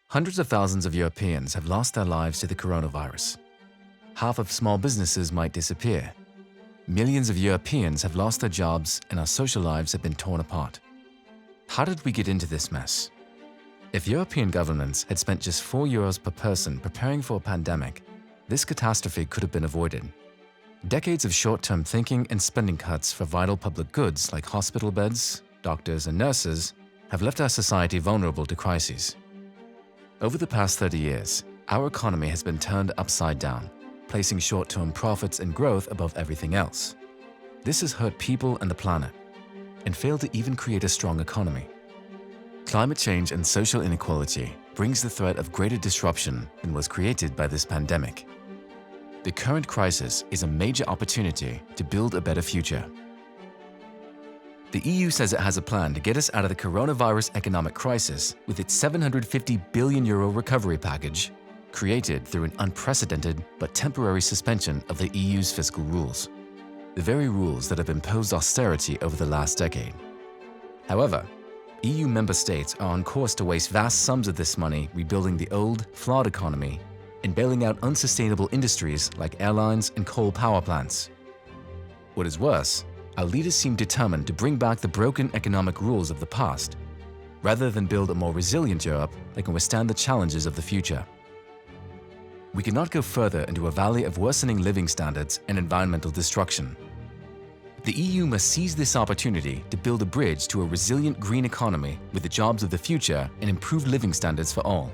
Hundreds of thousands of Europeans have lost their lives to the coronavirus. Half of small businesses might disappear. Millions of Europeans have lost their jobs and our social lives have been torn apart. How did we get into this mess? If European governments had spent just €4 per person preparing for a pandemic, this catastrophe could have been avoided. Decades of short-term thinking and spending cuts for vital public goods like hospital beds, doctors and nurses have left our society vulnerable to crises. Over the past 30 years, our economy has been turned upside down, placing short-term profits and growth above everything else. This has hurt people and the planet, and failed to even create a strong economy. Climate change and social inequality brings the threat of greater disruption than was created by this pandemic. The current crisis is a major opportunity to build a better future. The EU says it has a plan to get us out of the coronavirus economic crisis with its €750 billion recovery package, created through an unprecedented but temporary suspension of the EU's fiscal rules, the very rules that have imposed austerity over the last decade. However, EU member states are on course to waste vast sums of this money rebuilding the old, flawed economy and bailing out unsustainable industries like airlines and coal power plants. What is worse, our leaders seem determined to bring back the broken economic rules of the past, rather than build a more resilient Europe that can withstand the challenges of the future. We cannot go further into a valley of worsening living standards and environmental destruction. The EU must seize this opportunity to build a bridge to a resilient green economy with the jobs of the future and improved living standards for all.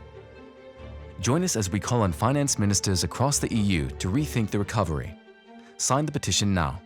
Join us as we call on finance ministers across the EU to rethink the recovery. Sign the petition now.